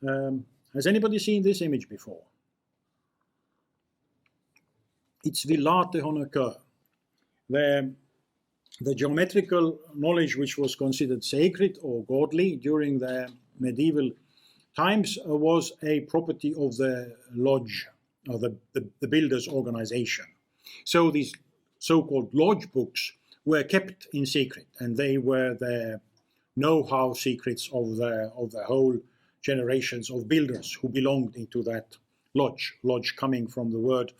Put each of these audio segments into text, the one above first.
Has anybody seen this image before? It's Villate on a curve. The geometrical knowledge which was considered sacred or godly during the medieval times was a property of the lodge, or the builder's organization. So these so-called lodge books were kept in secret, and they were the know-how secrets of the whole generations of builders who belonged into that lodge. Lodge coming from the word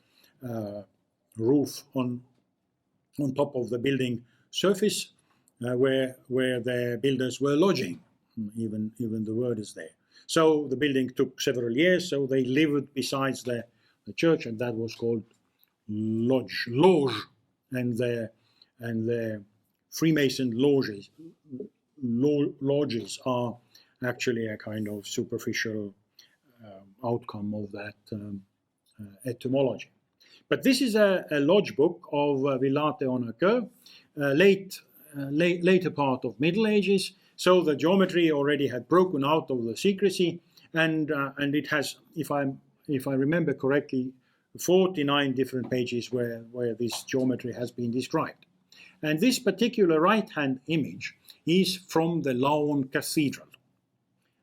roof on top of the building surface, where the builders were lodging. Even the word is there. So the building took several years, so they lived besides the church, and that was called lodge. And the Freemason lodges are actually a kind of superficial outcome of that etymology. But this is a lodge book of Villate on a curve, later part of Middle Ages. So the geometry already had broken out of the secrecy, and it has, if I remember correctly, 49 different pages where this geometry has been described. And this particular right-hand image is from the Laon Cathedral.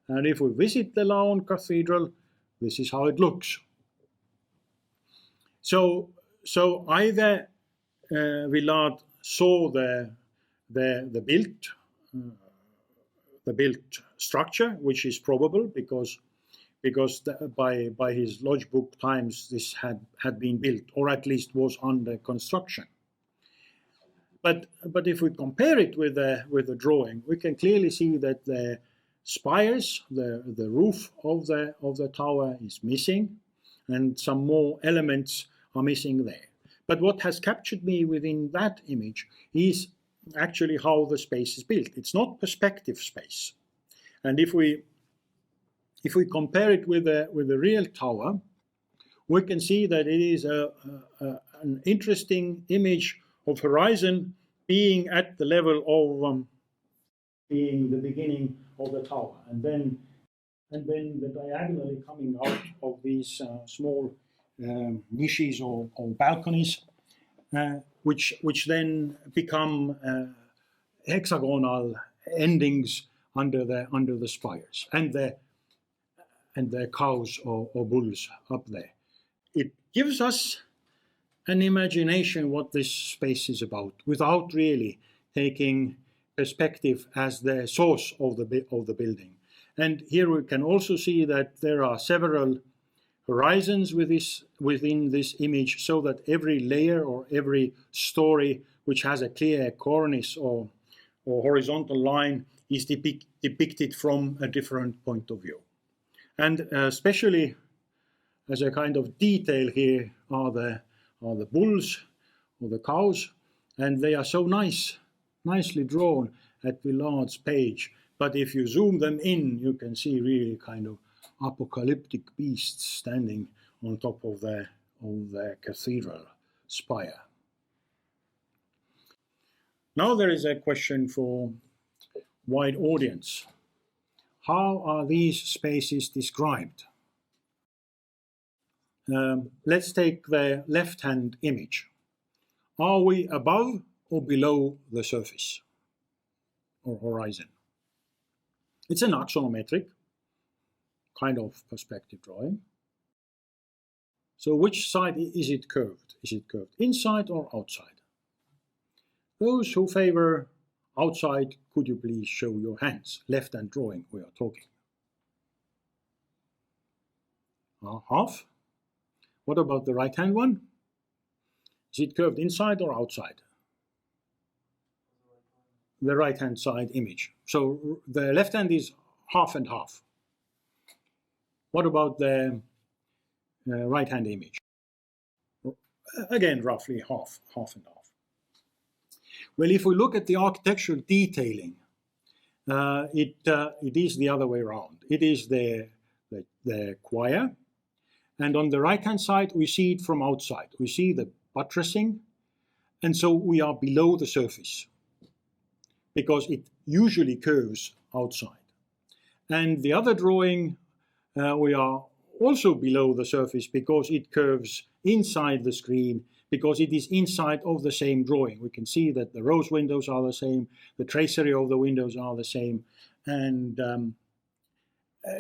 And if we visit the Laon Cathedral, this is how it looks. So either Villard saw the built structure, which is probable because by his lodge book times this had been built, or at least was under construction. But if we compare it with the drawing, we can clearly see that the spires, the roof of the tower is missing, and some more elements are missing there. But what has captured me within that image is actually how the space is built. It's not perspective space. And if we compare it with the real tower, we can see that it is an interesting image of horizon being at the level of being the beginning of the tower, and then the diagonally coming out of these small niches or balconies, which then become hexagonal endings under the spires, and the cows or bulls up there. It gives us an imagination what this space is about, without really taking perspective as the source of the building. And here we can also see that there are several horizons within this image, so that every layer or every story which has a clear cornice or horizontal line is depicted from a different point of view. And especially as a kind of detail here are the bulls or the cows, and they are so nicely drawn at Villard's page. But if you zoom them in, you can see really kind of apocalyptic beasts standing on top of the cathedral spire. Now there is a question for wide audience. How are these spaces described? Let's take the left-hand image. Are we above or below the surface or horizon? It's an axonometric kind of perspective drawing. So which side is it curved? Is it curved inside or outside? Those who favor outside, could you please show your hands? Left-hand drawing we are talking. Half. What about the right-hand one? Is it curved inside or outside? The right-hand side image. So the left hand is half and half. What about the right-hand image? Again, roughly half and half. Well, if we look at the architectural detailing, it is the other way around. It is the choir, and on the right-hand side, we see it from outside. We see the buttressing, and so we are below the surface, because it usually curves outside. And the other drawing we are also below the surface because it curves inside the screen, because it is inside of the same drawing. We can see that the rose windows are the same, the tracery of the windows are the same, and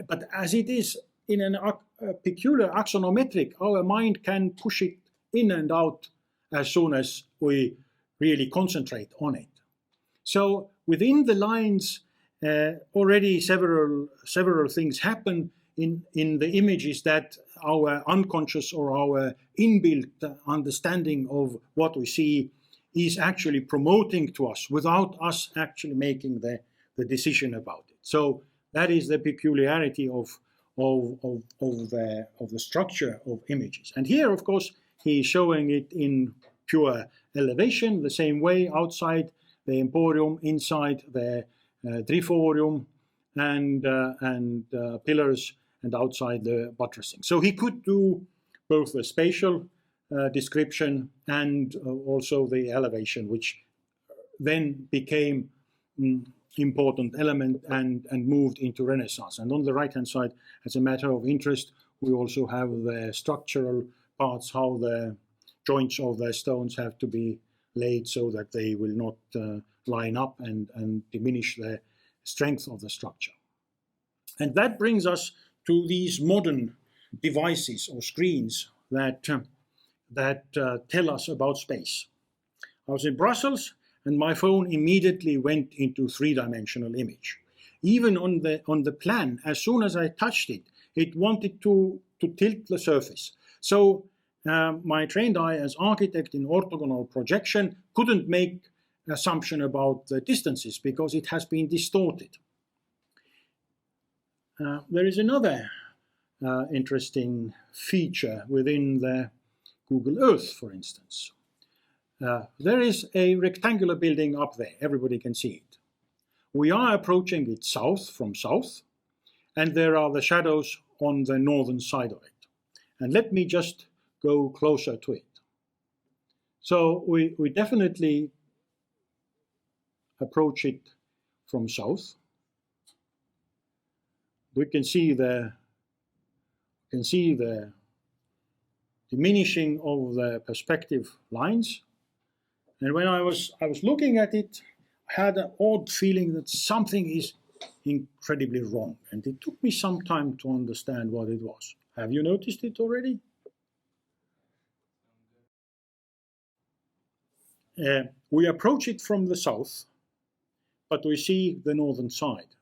but as it is in a peculiar axonometric, our mind can push it in and out as soon as we really concentrate on it. So within the lines, already several things happen in the images that our unconscious or our inbuilt understanding of what we see is actually promoting to us without us actually making the decision about it. So that is the peculiarity of the structure of images. And here, of course, he is showing it in pure elevation, the same way outside the emporium, inside the triforium, and pillars, and outside the buttressing. So he could do both the spatial description and also the elevation, which then became important element and moved into Renaissance. And on the right-hand side, as a matter of interest, we also have the structural parts, how the joints of the stones have to be laid so that they will not line up and diminish the strength of the structure. And that brings us to these modern devices or screens that tell us about space. I was in Brussels, and my phone immediately went into three-dimensional image. Even on the plan, as soon as I touched it, it wanted to tilt the surface. So my trained eye as architect in orthogonal projection couldn't make assumption about the distances because it has been distorted. There is another interesting feature within the Google Earth, for instance. There is a rectangular building up there. Everybody can see it. We are approaching it from south, and there are the shadows on the northern side of it. And let me just go closer to it. So we definitely approach it from south. We can see the diminishing of the perspective lines. And when I was looking at it, I had an odd feeling that something is incredibly wrong. And it took me some time to understand what it was. Have you noticed it already? We approach it from the south, but we see the northern side.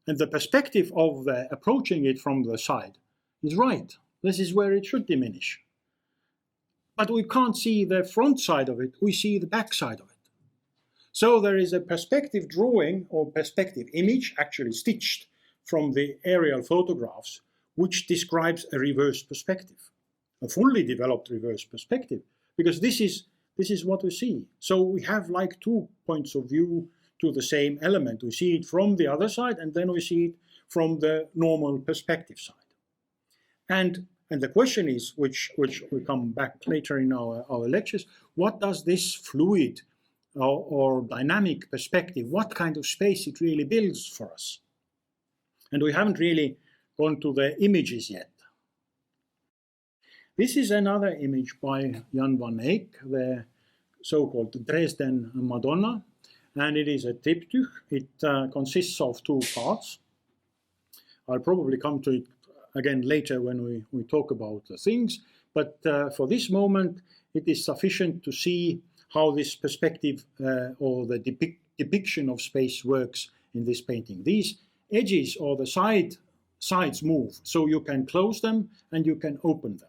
And the perspective of the approaching it from the side is right. This is where it should diminish. But we can't see the front side of it, we see the back side of it. So there is a perspective drawing or perspective image actually stitched from the aerial photographs, which describes a reverse perspective, a fully developed reverse perspective, because this is what we see. So we have like 2 points of view to the same element. We see it from the other side, and then we see it from the normal perspective side. And the question is, which we come back later in our lectures, what does this fluid or dynamic perspective, what kind of space it really builds for us? And we haven't really gone to the images yet. This is another image by Jan van Eyck, the so-called Dresden Madonna, and it is a triptych. It consists of 2 parts. I'll probably come to it again later when we talk about the things, but for this moment it is sufficient to see how this perspective or the depiction of space works in this painting. These edges or the sides move, so you can close them and you can open them.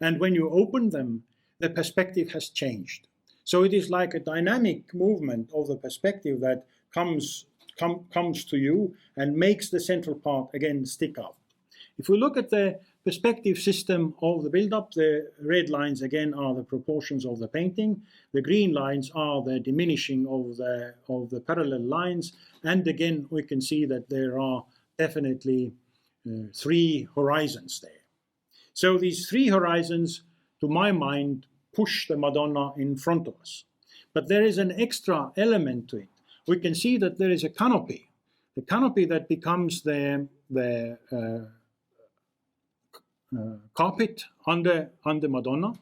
And when you open them, the perspective has changed. So it is like a dynamic movement of the perspective that comes to you and makes the central part again stick out. If we look at the perspective system of the build-up, the red lines again are the proportions of the painting. The green lines are the diminishing of the parallel lines. And again, we can see that there are definitely 3 horizons there. So these 3 horizons, to my mind, push the Madonna in front of us. But there is an extra element to it. We can see that there is a canopy. The canopy that becomes the the carpet under Madonna.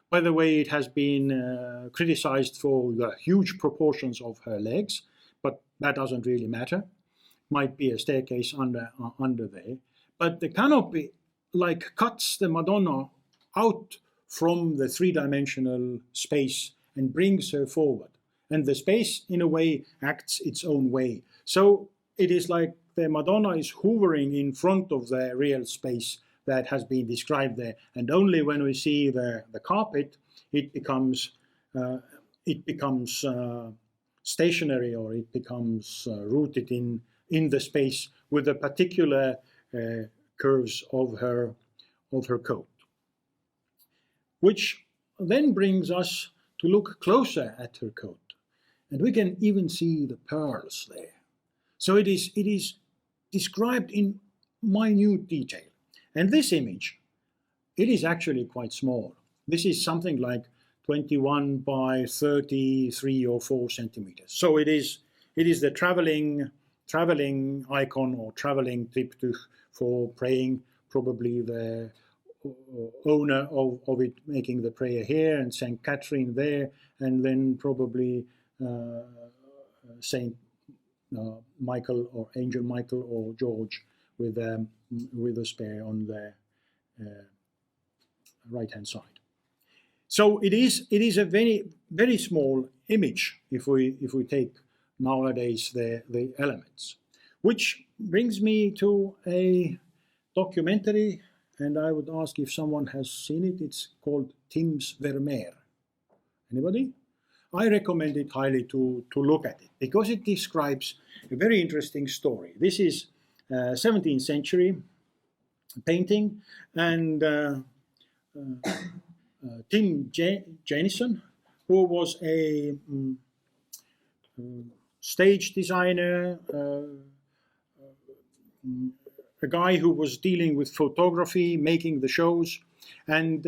By the way, it has been criticized for the huge proportions of her legs, but that doesn't really matter. Might be a staircase under there. But the canopy like cuts the Madonna out from the three-dimensional space and brings her forward. And the space, in a way, acts its own way. So it is like the Madonna is hovering in front of the real space that has been described there. And only when we see the carpet, it becomes stationary, or it becomes rooted in the space with the particular curves of her coat. Which then brings us to look closer at her coat. And we can even see the pearls there. So it is described in minute detail. And this image, it is actually quite small. This is something like 21 by 33 or 4 centimeters. So it is the traveling icon or traveling triptych for praying, probably the owner of it making the prayer here, and St. Catherine there, and then probably St. Michael or Angel Michael or George with a spear on the right-hand side. So it is a very, very small image if we take nowadays the elements, which brings me to a documentary, and I would ask if someone has seen it. It's called Tim's Vermeer. Anybody? I recommend it highly to look at it, because it describes a very interesting story. This is 17th century painting, and Tim Janison, who was a stage designer, a guy who was dealing with photography, making the shows, and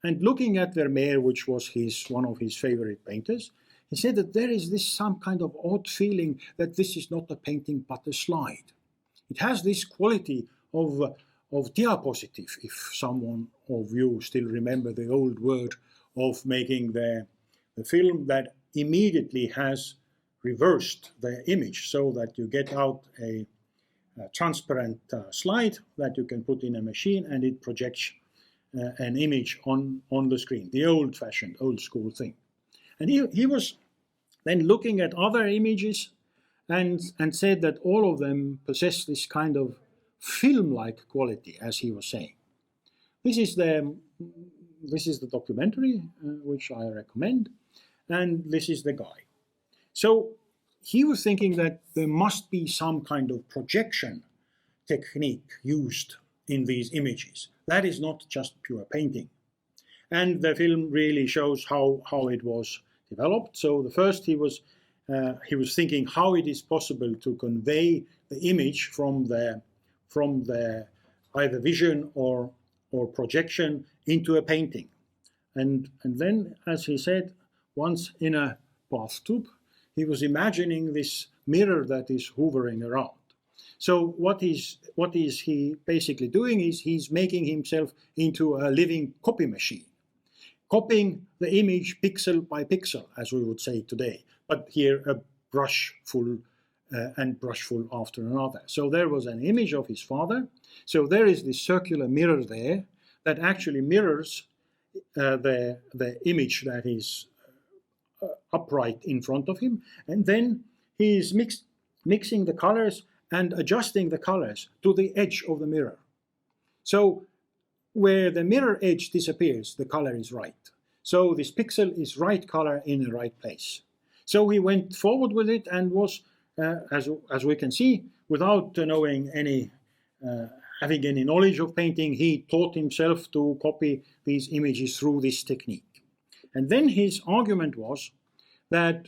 looking at Vermeer, which was one of his favorite painters, he said that there is some kind of odd feeling that this is not a painting but a slide. It has this quality of diapositive, if someone of you still remember the old word of making the film that immediately has reversed the image, so that you get out a transparent slide that you can put in a machine, and it projects an image on the screen, the old-fashioned, old-school thing. And he was then looking at other images and said that all of them possess this kind of film-like quality, as he was saying. This is the documentary, which I recommend, and this is the guy. So he was thinking that there must be some kind of projection technique used in these images. That is not just pure painting. And the film really shows how it was developed. So the first he was thinking how it is possible to convey the image from the either vision or projection into a painting. And then, as he said, once in a bathtub, he was imagining this mirror that is hovering around. So what is he basically doing is he's making himself into a living copy machine, copying the image pixel by pixel, as we would say today, but here a brushful and brushful after another. So there was an image of his father. So there is this circular mirror there that actually mirrors the image that is upright in front of him, and then he is mixing the colors and adjusting the colors to the edge of the mirror. So where the mirror edge disappears, the color is right. So this pixel is right color in the right place. So he went forward with it and was, as we can see, without knowing having any knowledge of painting, he taught himself to copy these images through this technique. And then his argument was that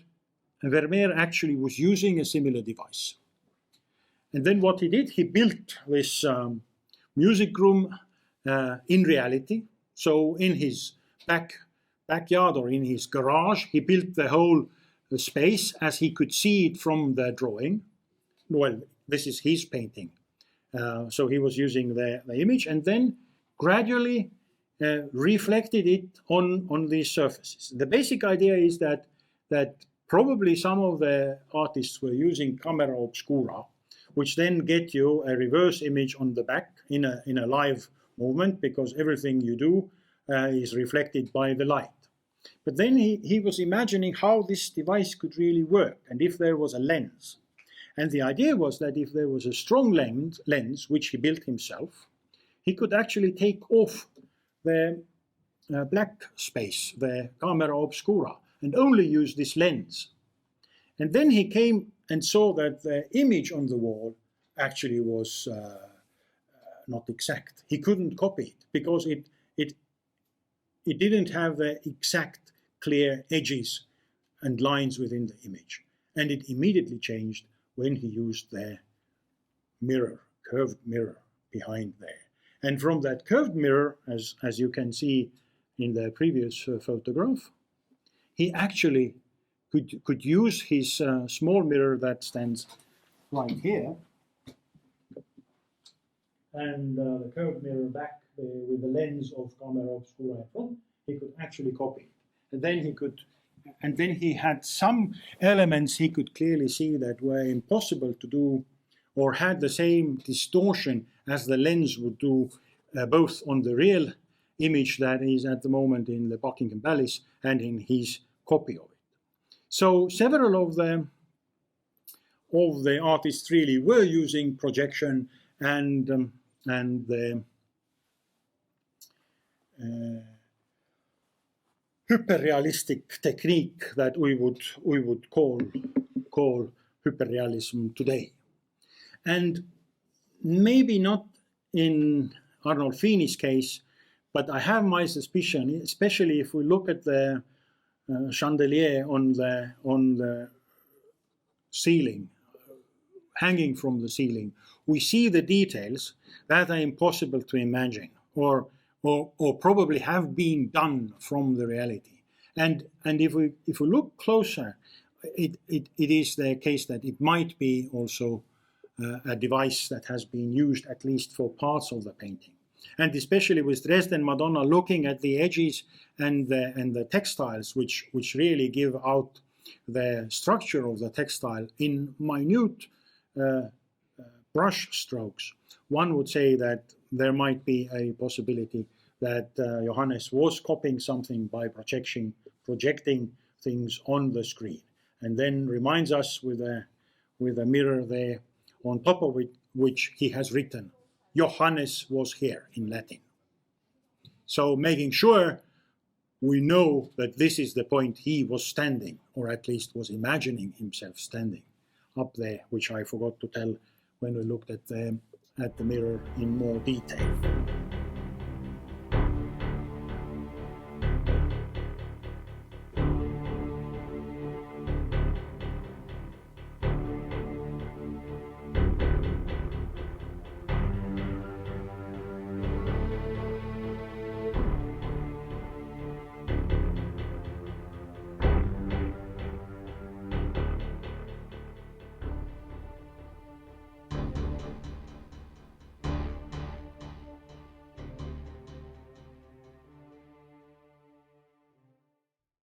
Vermeer actually was using a similar device. And then what he did, he built this music room in reality. So in his backyard or in his garage, he built the whole space as he could see it from the drawing. Well, this is his painting So he was using the image and then gradually reflected it on these surfaces. The basic idea is that probably some of the artists were using camera obscura, which then get you a reverse image on the back in a live movement, because everything you do is reflected by the light. But then he was imagining how this device could really work, and if there was a lens. And the idea was that if there was a strong lens, which he built himself, he could actually take off the black space, the camera obscura, and only use this lens. And then he came and saw that the image on the wall actually was not exact. He couldn't copy it because it didn't have the exact clear edges and lines within the image. And it immediately changed when he used the mirror, curved mirror behind there. And from that curved mirror, as you can see in the previous photograph, he actually could use his small mirror that stands right here, and the curved mirror back with the lens of camera obscura in front. He could actually copy it, and then he had some elements he could clearly see that were impossible to do, or had the same distortion as the lens would do, both on the real image that is at the moment in the Buckingham Palace and in his copy of it. So several of the artists really were using projection and the hyperrealistic technique that we would call hyperrealism today. And maybe not in Arnold Feeney's case, but I have my suspicion, especially if we look at the chandelier on the ceiling, hanging from the ceiling, we see the details that are impossible to imagine, or probably have been done from the reality. And if we look closer, it is the case that it might be also a device that has been used at least for parts of the painting. And especially with Dresden Madonna, looking at the edges and the textiles, which really give out the structure of the textile in minute brush strokes, one would say that there might be a possibility that Johannes was copying something by projecting things on the screen, and then reminds us with a mirror there on top of it, which he has written, Johannes was here in Latin. So making sure we know that this is the point he was standing, or at least was imagining himself standing up there, which I forgot to tell when we looked at the mirror in more detail.